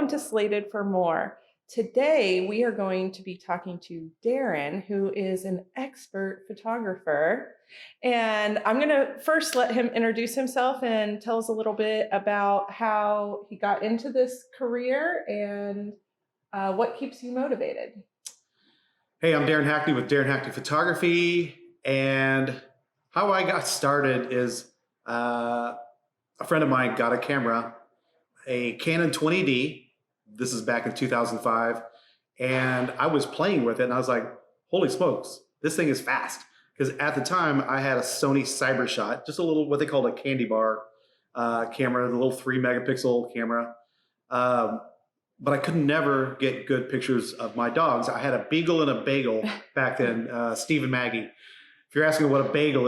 welcome to Slated for More. Today, we are going to be talking to Darrin, who is an expert photographer. And I'm going to first let him introduce himself and tell us a little bit about how he got into this career and what keeps you motivated. Hey, I'm Darrin Hackney with Darrin Hackney Photography. And how I got started is a friend of mine got a camera, a Canon 20D. This is back in 2005. And I was playing with it and I was like, holy smokes, this thing is fast. Because at the time I had a Sony CyberShot, just a little, what they called a candy bar camera, the little 3 megapixel camera. But I could never get good pictures of my dogs. I had a Beagle and a Bagel back then, Steve and Maggie. If you're asking what a bagel,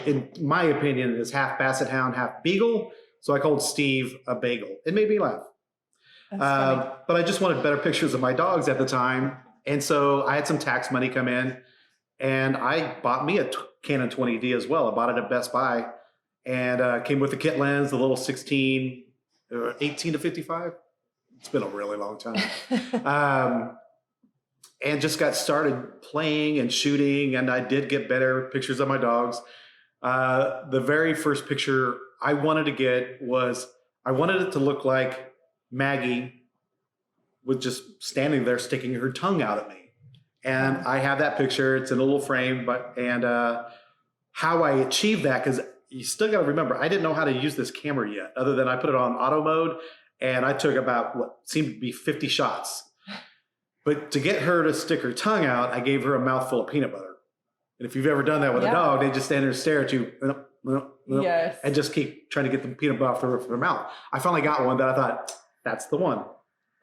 in my opinion, is half Basset Hound, half Beagle. So I called Steve a Bagel. It made me laugh. But I just wanted better pictures of my dogs at the time. And so I had some tax money come in and I bought me a Canon 20D as well. I bought it at Best Buy and came with the kit lens, the little 16, 18 to 55. It's been a really long time. And just got started playing and shooting, and I did get better pictures of my dogs. The very first picture I wanted to get was, I wanted it to look like Maggie was just standing there sticking her tongue out at me. And I have that picture, it's in a little frame, and how I achieved that, because you still got to remember, I didn't know how to use this camera yet, other than I put it on auto mode, and I took about what seemed to be 50 shots. But to get her to stick her tongue out, I gave her a mouthful of peanut butter. And if you've ever done that with a dog, they just stand there and stare at you and just keep trying to get the peanut butter off her mouth. I finally got one that I thought, that's the one.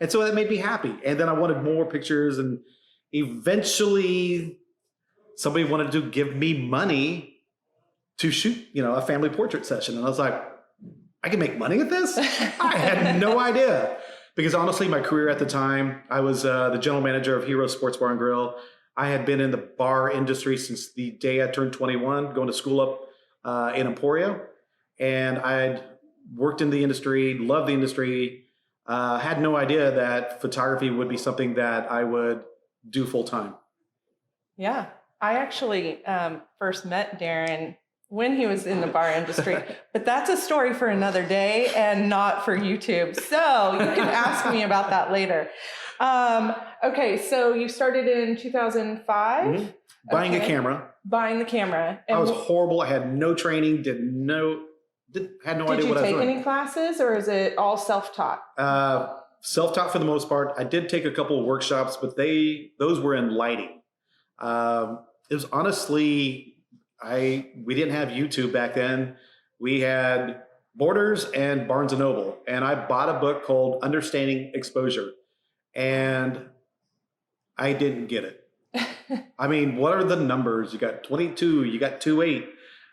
And so that made me happy. And then I wanted more pictures, and eventually somebody wanted to give me money to shoot, a family portrait session. And I was like, I can make money at this? I had no idea. Because honestly, my career at the time, I was the general manager of Hero Sports Bar and Grill. I had been in the bar industry since the day I turned 21, going to school up in Emporia. And I'd worked in the industry, loved the industry, had no idea that photography would be something that I would do full time. Yeah, I actually first met Darrin when he was in the bar industry, but that's a story for another day and not for YouTube. So you can ask me about that later. Okay, so you started in 2005? Mm-hmm. Buying a camera. Buying the camera. And I was horrible. I had no training, had no idea what I was doing. Did you take any classes, or is it all self-taught? Self-taught for the most part. I did take a couple of workshops, but those were in lighting. It was honestly... we didn't have YouTube back then. We had Borders and Barnes & Noble. And I bought a book called Understanding Exposure. And I didn't get it. I mean, what are the numbers? You got 22, you got 2.8.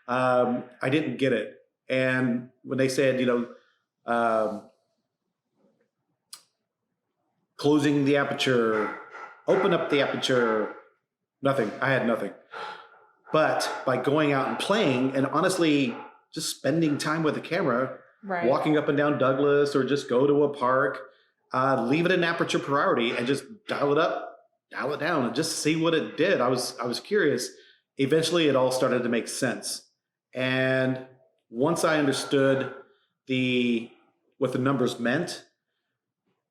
I didn't get it. And when they said, closing the aperture, open up the aperture, nothing. I had nothing. But by going out and playing and honestly just spending time with the camera, walking up and down Douglas or just go to a park, leave it in aperture priority and just dial it up, dial it down and just see what it did. I was curious. Eventually it all started to make sense. And once I understood what the numbers meant,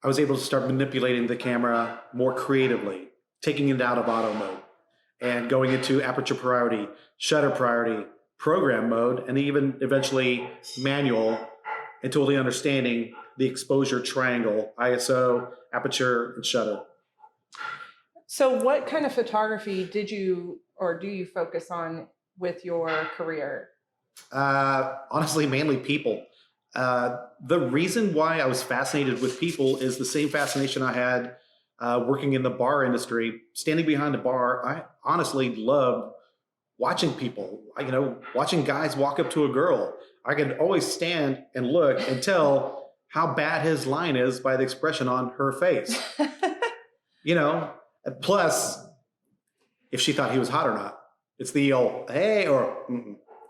I was able to start manipulating the camera more creatively, taking it out of auto mode, and going into aperture priority, shutter priority, program mode, and even eventually manual, and totally understanding the exposure triangle, ISO, aperture, and shutter. So what kind of photography did you or do you focus on with your career? Honestly, mainly people. The reason why I was fascinated with people is the same fascination I had working in the bar industry. Standing behind the bar, I honestly loved watching people, watching guys walk up to a girl. I could always stand and look and tell how bad his line is by the expression on her face. Plus, if she thought he was hot or not. It's the old, hey, or,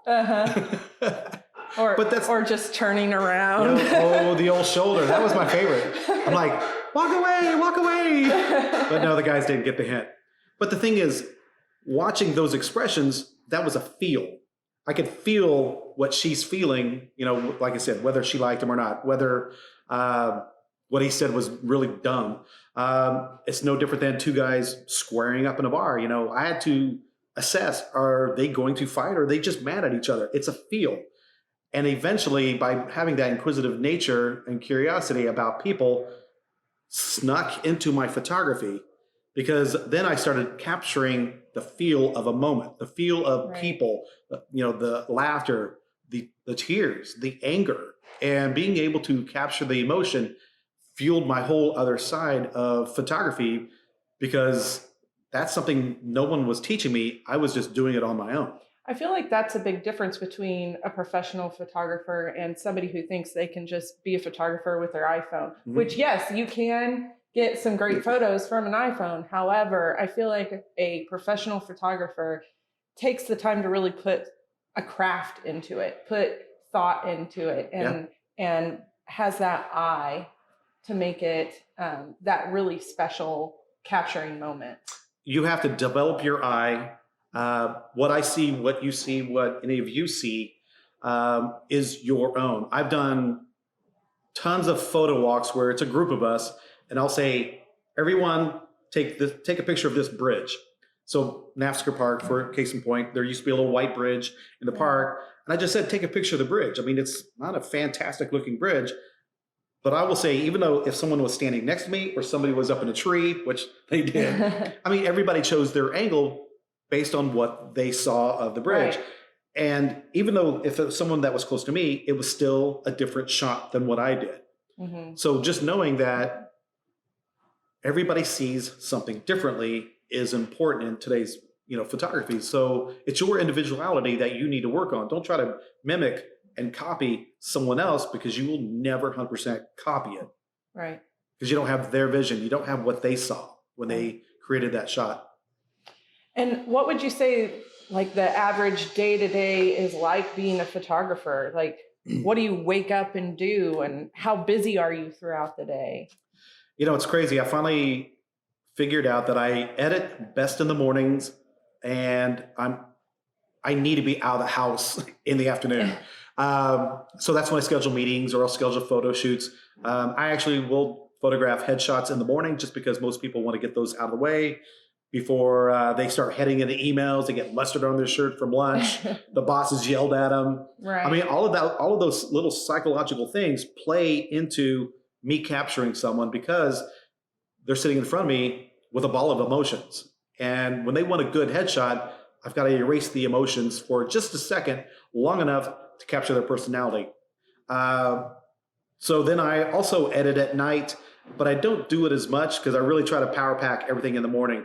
Uh-huh. or just turning around. Oh, the old shoulder. That was my favorite. I'm like, walk away, walk away. But no, the guys didn't get the hint. But the thing is, watching those expressions, that was a feel. I could feel what she's feeling, like I said, whether she liked him or not, whether what he said was really dumb. It's no different than two guys squaring up in a bar. I had to assess, are they going to fight or are they just mad at each other? It's a feel. And eventually, by having that inquisitive nature and curiosity about people, snuck into my photography, because then I started capturing the feel of a moment, the feel of people, the laughter, the tears, the anger, and being able to capture the emotion fueled my whole other side of photography, because that's something no one was teaching me. I was just doing it on my own. I feel like that's a big difference between a professional photographer and somebody who thinks they can just be a photographer with their iPhone, which, yes, you can get some great photos from an iPhone. However, I feel like a professional photographer takes the time to really put a craft into it, put thought into it, and has that eye to make it that really special capturing moment. You have to develop your eye. What I see, what you see, what any of you see is your own. I've done tons of photo walks where it's a group of us, and I'll say, everyone take a picture of this bridge. So Nafsker Park, for case in point, there used to be a little white bridge in the park, and I just said, take a picture of the bridge. I mean, it's not a fantastic looking bridge, but I will say, even though if someone was standing next to me or somebody was up in a tree, which they did, I mean, everybody chose their angle based on what they saw of the bridge. Right. And even though if it was someone that was close to me, it was still a different shot than what I did. So just knowing that everybody sees something differently is important in today's photography. So it's your individuality that you need to work on. Don't try to mimic and copy someone else, because you will never 100% copy it. Right. Because you don't have their vision. You don't have what they saw when they created that shot. And what would you say, like, the average day-to-day is like being a photographer? Like, what do you wake up and do, and how busy are you throughout the day? It's crazy. I finally figured out that I edit best in the mornings, and I need to be out of the house in the afternoon. So that's when I schedule meetings, or I'll schedule photo shoots. I actually will photograph headshots in the morning, just because most people want to get those out of the way before they start heading into emails. They get mustard on their shirt from lunch. The bosses yelled at them. Right. I mean, all of those little psychological things play into me capturing someone, because they're sitting in front of me with a ball of emotions. And when they want a good headshot, I've got to erase the emotions for just a second, long enough to capture their personality. So then I also edit at night, but I don't do it as much, because I really try to power pack everything in the morning.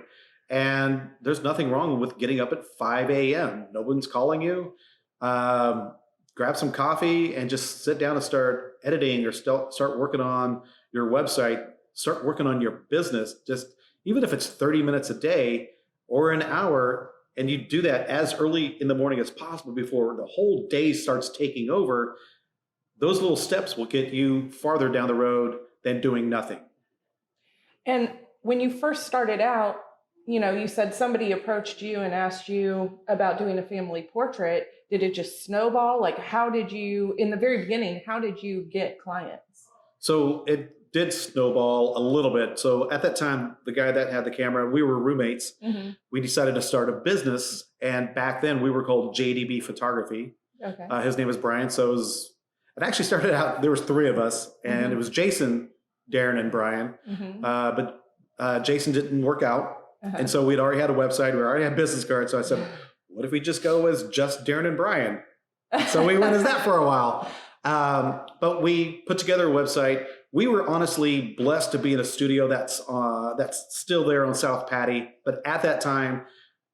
And there's nothing wrong with getting up at 5 a.m. No one's calling you. Grab some coffee and just sit down and start editing, or start working on your website, start working on your business. Just even if it's 30 minutes a day or an hour, and you do that as early in the morning as possible before the whole day starts taking over, those little steps will get you farther down the road than doing nothing. And when you first started out, you said somebody approached you and asked you about doing a family portrait. Did it just snowball? Like, in the very beginning, how did you get clients? So it did snowball a little bit. So at that time, the guy that had the camera, we were roommates. We decided to start a business. And back then we were called JDB Photography. Okay. His name was Brian. So it actually started out, there was three of us, and it was Jason, Darrin, and Brian. But Jason didn't work out. And so we'd already had a website. We already had business cards. So I said, what if we just go as just Darrin and Brian? So we went as that for a while. But we put together a website. We were honestly blessed to be in a studio that's still there on South Patty. But at that time,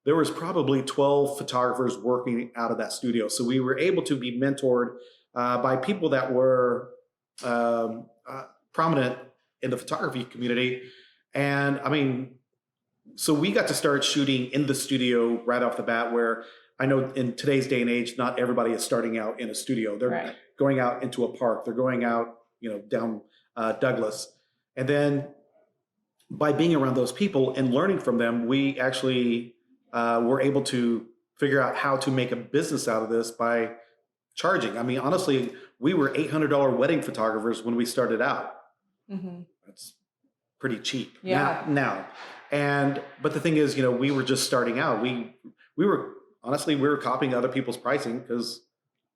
there was probably 12 photographers working out of that studio. So we were able to be mentored by people that were prominent in the photography community. And I mean, so we got to start shooting in the studio right off the bat, where I know in today's day and age, not everybody is starting out in a studio. They're Right. going out into a park. They're going out, down Douglas. And then by being around those people and learning from them, we actually were able to figure out how to make a business out of this by charging. I mean, honestly, we were $800 wedding photographers when we started out. Mm-hmm. That's pretty cheap. Yeah. Now. But the thing is, we were just starting out. We were copying other people's pricing because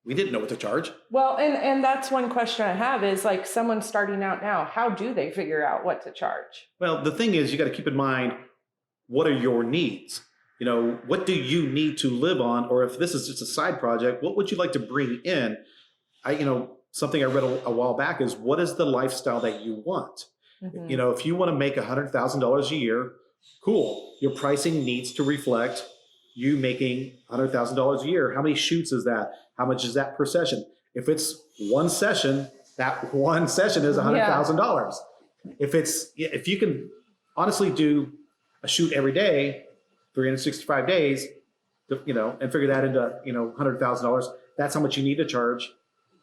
we didn't know what to charge. Well, and that's one question I have is like someone starting out now, how do they figure out what to charge? Well, the thing is, you got to keep in mind, what are your needs? What do you need to live on? Or if this is just a side project, what would you like to bring in? Something I read a while back is, what is the lifestyle that you want? Mm-hmm. If you want to make $100,000 a year, cool. Your pricing needs to reflect you making $100,000 a year. How many shoots is that? How much is that per session? If it's one session, that one session is $100,000. If you can honestly do a shoot every day, 365 days, and figure that into, $100,000, that's how much you need to charge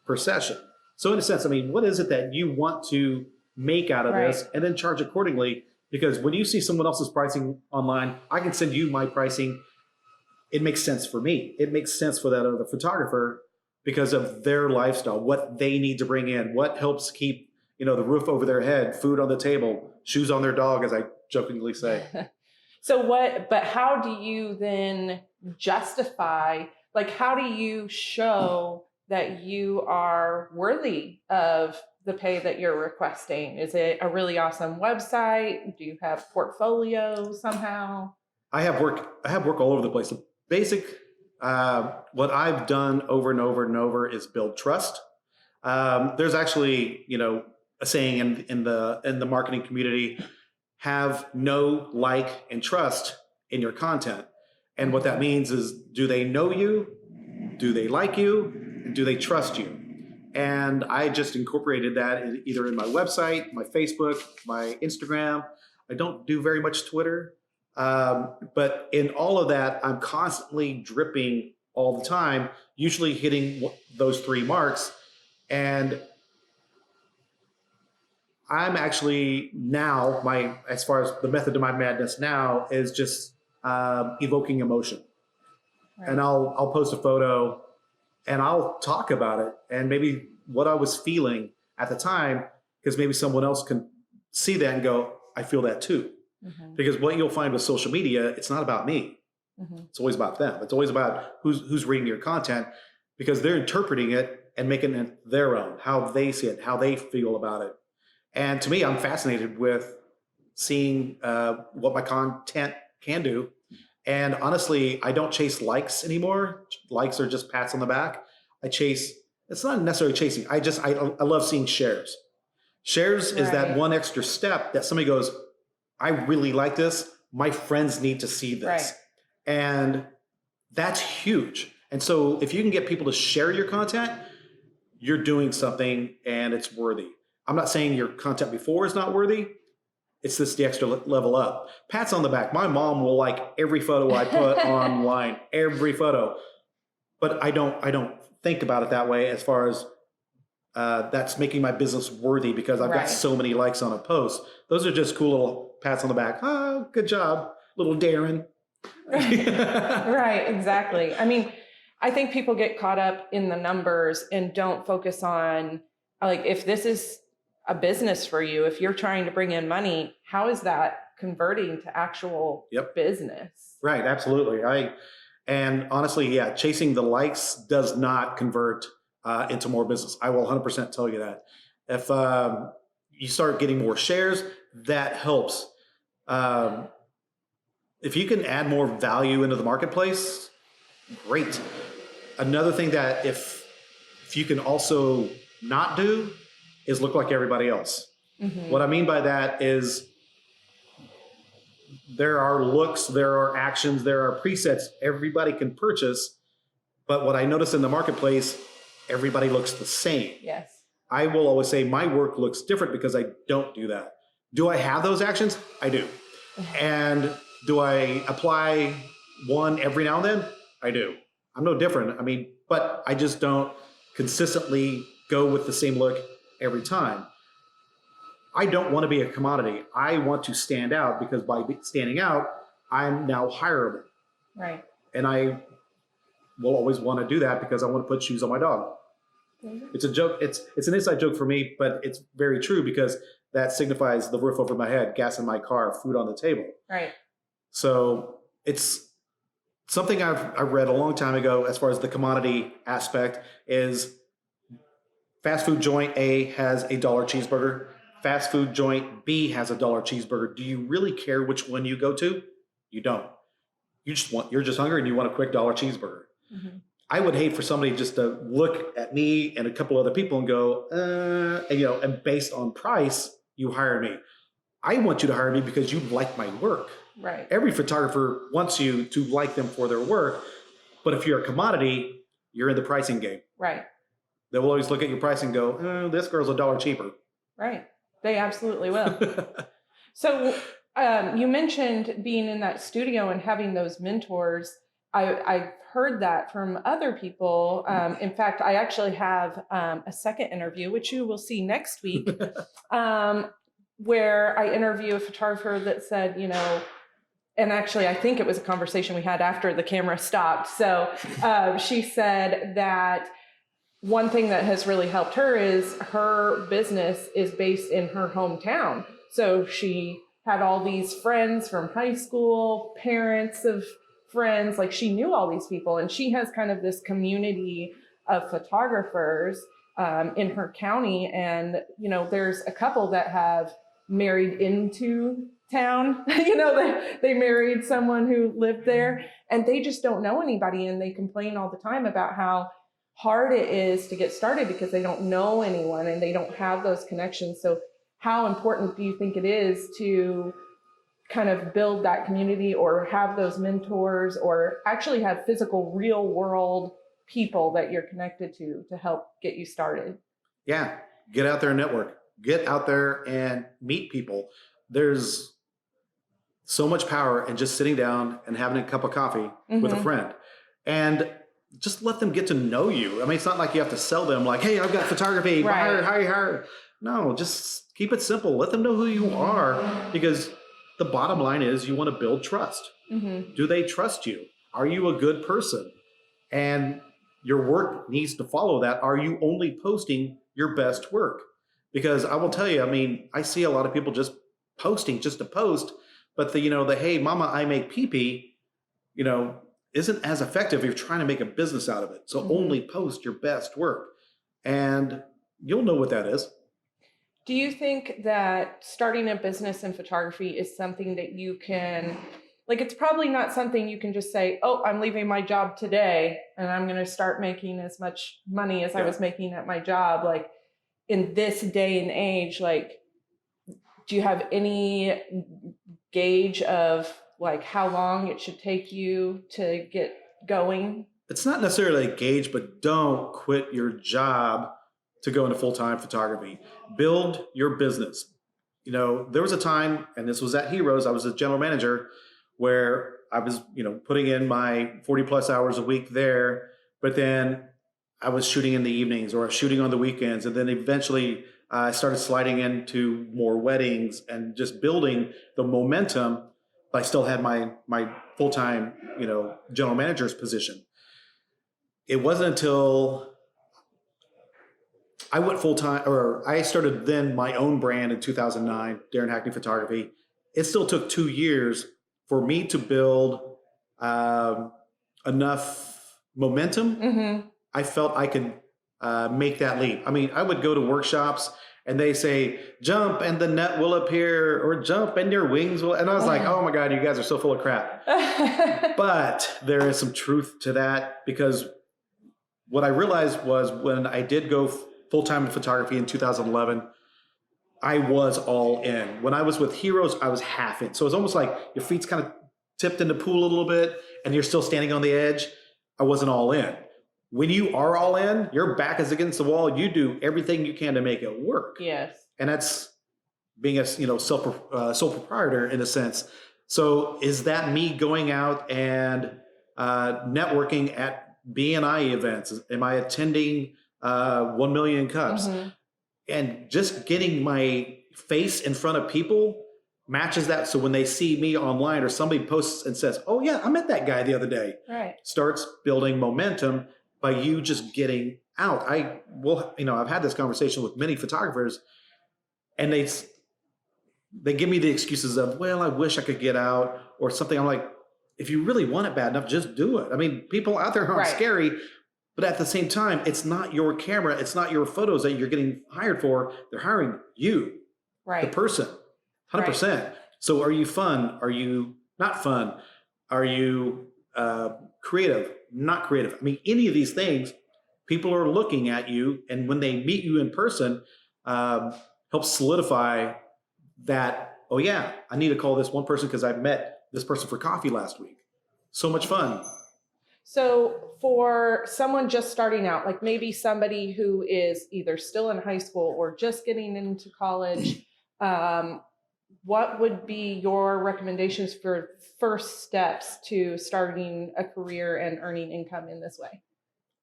per session. So in a sense, I mean, what is it that you want to make out of this, and then charge accordingly? Because when you see someone else's pricing online, I can send you my pricing. It makes sense for me. It makes sense for that other photographer because of their lifestyle, what they need to bring in, what helps keep, the roof over their head, food on the table, shoes on their dog, as I jokingly say. But how do you then justify, like, how do you show that you are worthy of the pay that you're requesting? Is it a really awesome website? Do you have portfolios somehow? I have work all over the place. The basic, what I've done over and over and over is build trust. There's actually, a saying in the marketing community, have know, like, and trust in your content. And what that means is, do they know you? Do they like you? And do they trust you? And I just incorporated that either in my website, my Facebook, my Instagram. I don't do very much Twitter. But in all of that, I'm constantly dripping all the time, usually hitting those 3 marks. And I'm actually now, as far as the method to my madness now is just evoking emotion. Right. And I'll post a photo and I'll talk about it and maybe what I was feeling at the time, because maybe someone else can see that and go, I feel that too. Mm-hmm. Because what you'll find with social media, it's not about me. Mm-hmm. It's always about them. It's always about who's reading your content, because they're interpreting it and making it their own, how they see it, how they feel about it. And to me, I'm fascinated with seeing what my content can do. And honestly, I don't chase likes anymore. Likes are just pats on the back. It's not necessarily chasing. I love seeing shares. Shares is that one extra step that somebody goes, I really like this. My friends need to see this. Right. And that's huge. And so if you can get people to share your content, you're doing something and it's worthy. I'm not saying your content before is not worthy. It's just the extra level up. Pats on the back. My mom will like every photo I put online, every photo. But I don't think about it that way as far as that's making my business worthy because I've got so many likes on a post. Those are just cool little pats on the back. Oh, good job, little Darrin. Right, exactly. I mean, I think people get caught up in the numbers and don't focus on, like, if this is a business for you, if you're trying to bring in money, how is that converting to actual business? Right, absolutely. And honestly, chasing the likes does not convert into more business. I will 100% tell you that. If you start getting more shares, that helps. If you can add more value into the marketplace, great. Another thing that if you can also not do is look like everybody else. Mm-hmm. What I mean by that is there are looks, there are actions, there are presets everybody can purchase. But what I notice in the marketplace, everybody looks the same. Yes. I will always say my work looks different because I don't do that. Do I have those actions? I do. And do I apply one every now and then? I do. I'm no different. I mean, but I just don't consistently go with the same look every time. I don't want to be a commodity. I want to stand out because by standing out, I'm now hireable. Right. And I will always want to do that because I want to put shoes on my dog. It's a joke. It's an inside joke for me, but it's very true because that signifies the roof over my head, gas in my car, food on the table. Right. So it's something I've read a long time ago as far as the commodity aspect is fast food joint A has $1 cheeseburger. Fast food joint B has $1 cheeseburger. Do you really care which one you go to? You don't. You're just hungry and you want a quick $1 cheeseburger. Mm-hmm. I would hate for somebody just to look at me and a couple other people and go, and based on price, you hire me. I want you to hire me because you like my work. Right. Every photographer wants you to like them for their work, but if you're a commodity, you're in the pricing game. Right. They will always look at your price and go, this girl's $1 cheaper. Right. They absolutely will. So you mentioned being in that studio and having those mentors. I've heard that from other people. In fact, I actually have a second interview, which you will see next week, where I interview a photographer that said, and actually I think it was a conversation we had after the camera stopped. So she said that one thing that has really helped her is her business is based in her hometown. So she had all these friends from high school, parents of friends, like she knew all these people, and she has kind of this community of photographers in her county. And, there's a couple that have married into town, they married someone who lived there and they just don't know anybody. And they complain all the time about how hard it is to get started because they don't know anyone and they don't have those connections. So how important do you think it is to kind of build that community or have those mentors or actually have physical real world people that you're connected to help get you started? Yeah. Get out there and network. Get out there and meet people. There's so much power in just sitting down and having a cup of coffee with a friend. And just let them get to know you. I mean, it's not like you have to sell them like, hey, I've got photography, right. hire. No, just keep it simple. Let them know who you are because the bottom line is you want to build trust. Mm-hmm. Do they trust you? Are you a good person? And your work needs to follow that. Are you only posting your best work? Because I will tell you, I mean, I see a lot of people just posting just to post, but the hey, mama, I make pee-pee, isn't as effective if you're trying to make a business out of it. So only post your best work and you'll know what that is. Do you think that starting a business in photography is something that you can, it's probably not something you can just say, oh, I'm leaving my job today and I'm going to start making as much money as I was making at my job. Like in this day and age, do you have any gauge of how long it should take you to get going? It's not necessarily a gauge, but don't quit your job to go into full-time photography. Build your business. There was a time, and this was at Heroes, I was a general manager, where I was, putting in my 40 plus hours a week there, but then I was shooting in the evenings or shooting on the weekends. And then eventually I started sliding into more weddings and just building the momentum. But I still had my full-time, general manager's position. It wasn't until I went full-time, or I started then my own brand in 2009, Darrin Hackney Photography. It still took 2 years for me to build enough momentum. Mm-hmm. I felt I could make that leap. I mean, I would go to workshops and they say, jump and the net will appear, or jump and your wings will. And I was like, oh my God, you guys are so full of crap. But there is some truth to that because what I realized was when I did go full-time in photography in 2011, I was all in. When I was with Heroes, I was half in. So it's almost like your feet's kind of tipped in the pool a little bit and you're still standing on the edge. I wasn't all in. When you are all in, your back is against the wall. You do everything you can to make it work. Yes. And that's being a sole proprietor in a sense. So is that me going out and networking at BNI events? Am I attending 1 Million Cups? Mm-hmm. And just getting my face in front of people matches that. So when they see me online or somebody posts and says, oh yeah, I met that guy the other day, Right. starts building momentum by you just getting out. I've had this conversation with many photographers, and they give me the excuses of, well, I wish I could get out or something. I'm like, if you really want it bad enough, just do it. I mean, people out there aren't Right. scary, but at the same time, it's not your camera. It's not your photos that you're getting hired for. They're hiring you, Right. the person, 100%. Right. So are you fun? Are you not fun? Are you creative? Not creative? I mean, any of these things, people are looking at you, and when they meet you in person, helps solidify that, oh yeah, I need to call this one person because I met this person for coffee last week. So much fun. So for someone just starting out, like maybe somebody who is either still in high school or just getting into college, what would be your recommendations for first steps to starting a career and earning income in this way?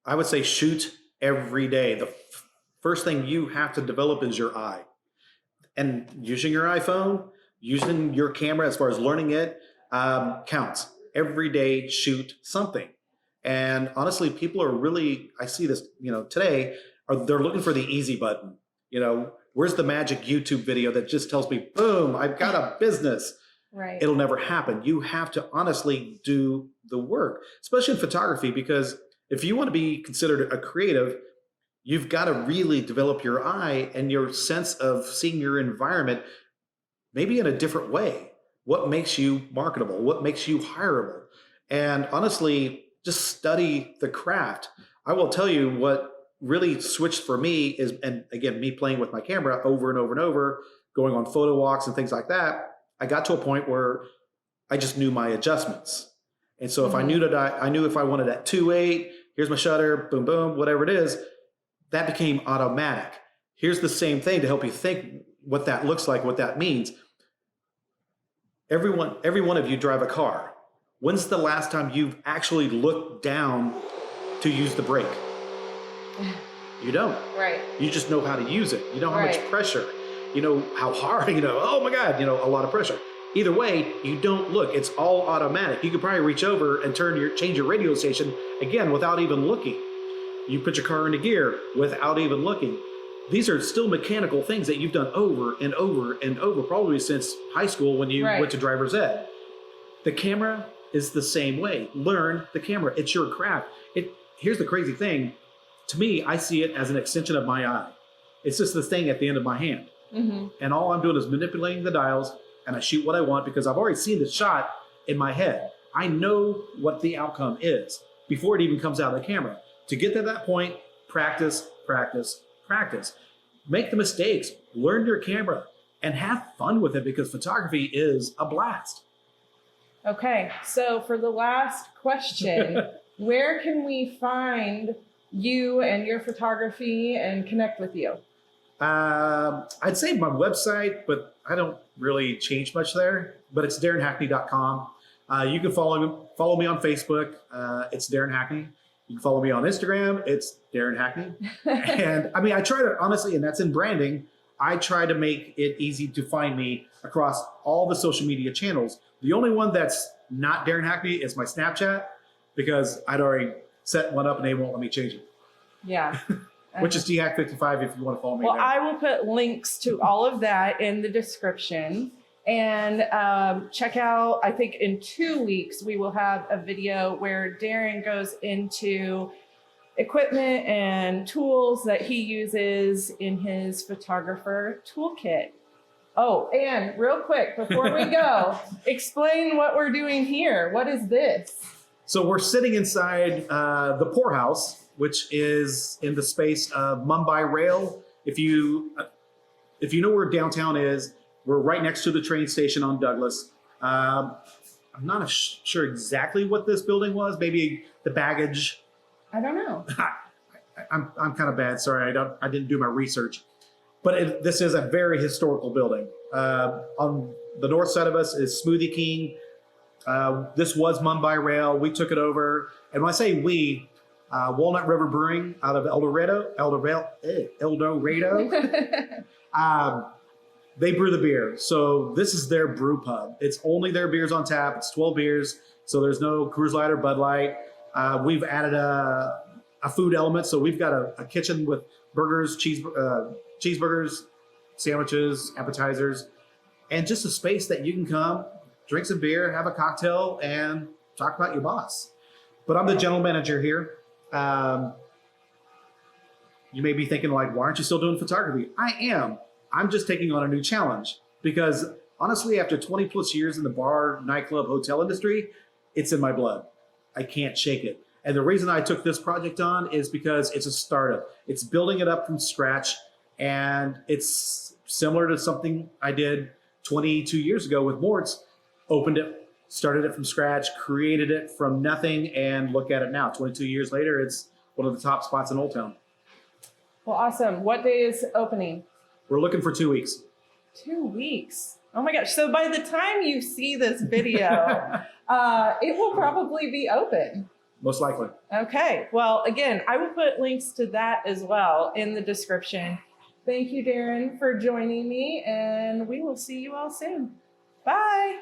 I would say shoot every day. The first thing you have to develop is your eye. And using your iPhone, using your camera as far as learning it, counts. Every day, shoot something. And honestly, people are really, I see this, today, they're looking for the easy button. Where's the magic YouTube video that just tells me, boom, I've got a business. Right. It'll never happen. You have to honestly do the work, especially in photography, because if you want to be considered a creative, you've got to really develop your eye and your sense of seeing your environment maybe in a different way. What makes you marketable? What makes you hireable? And honestly, just study the craft. I will tell you what really switched for me is, and again, me playing with my camera over and over and over, going on photo walks and things like that, I got to a point where I just knew my adjustments. And so if I knew that I knew if I wanted at 2.8, here's my shutter, boom, boom, whatever it is, that became automatic. Here's the same thing to help you think what that looks like, what that means. Every one of you drive a car. When's the last time you've actually looked down to use the brake? You don't. Right. You just know how to use it. You know how Right. much pressure. You know how hard, oh my God, a lot of pressure. Either way, you don't look. It's all automatic. You could probably reach over and change your radio station again without even looking. You put your car into gear without even looking. These are still mechanical things that you've done over and over and over, probably since high school when you went to driver's ed. The camera is the same way. Learn the camera. It's your craft. Here's the crazy thing. To me, I see it as an extension of my eye. It's just this thing at the end of my hand. Mm-hmm. And all I'm doing is manipulating the dials, and I shoot what I want because I've already seen the shot in my head. I know what the outcome is before it even comes out of the camera. To get to that point, practice, practice, practice. Make the mistakes, learn your camera, and have fun with it because photography is a blast. Okay, so for the last question, where can we find you and your photography and connect with you? I'd say my website, but I don't really change much there, but it's darrinhackney.com. You can follow me on Facebook. It's Darrin Hackney. You can follow me on Instagram. It's Darrin Hackney. And I mean, I try to, honestly, and that's in branding, I try to make it easy to find me across all the social media channels. The only one that's not Darrin Hackney is my Snapchat, because I'd already set one up and they won't let me change it. Yeah. Which is DHack55 if you want to follow me Well, there. I will put links to all of that in the description. And check out, I think in 2 weeks, we will have a video where Darrin goes into equipment and tools that he uses in his photographer toolkit. Oh, and real quick, before we go, explain what we're doing here. What is this? So we're sitting inside the poorhouse, which is in the space of Mumbai Rail. If you know where downtown is, we're right next to the train station on Douglas. I'm not sure exactly what this building was. Maybe the baggage. I don't know. I'm kind of bad. Sorry, I didn't do my research. But this is a very historical building. On the north side of us is Smoothie King. This was Mumbai Rail. We took it over. And when I say we, Walnut River Brewing out of El Dorado. They brew the beer. So this is their brew pub. It's only their beers on tap. It's 12 beers. So there's no Coors Light or Bud Light. We've added a food element. So we've got a kitchen with burgers, cheeseburgers, sandwiches, appetizers, and just a space that you can come, drink some beer, have a cocktail, and talk about your boss. But I'm the general manager here. You may be thinking like, why aren't you still doing photography? I am. I'm just taking on a new challenge because honestly, after 20 plus years in the bar, nightclub, hotel industry, it's in my blood. I can't shake it. And the reason I took this project on is because it's a startup. It's building it up from scratch, and it's similar to something I did 22 years ago with Mort's. Opened it, started it from scratch, created it from nothing, and look at it now. 22 years later, it's one of the top spots in Old Town. Well, awesome. What day is opening? We're looking for 2 weeks. 2 weeks. Oh my gosh. So by the time you see this video, it will probably be open. Most likely. Okay. Well, again, I will put links to that as well in the description. Thank you, Darrin, for joining me, and we will see you all soon. Bye.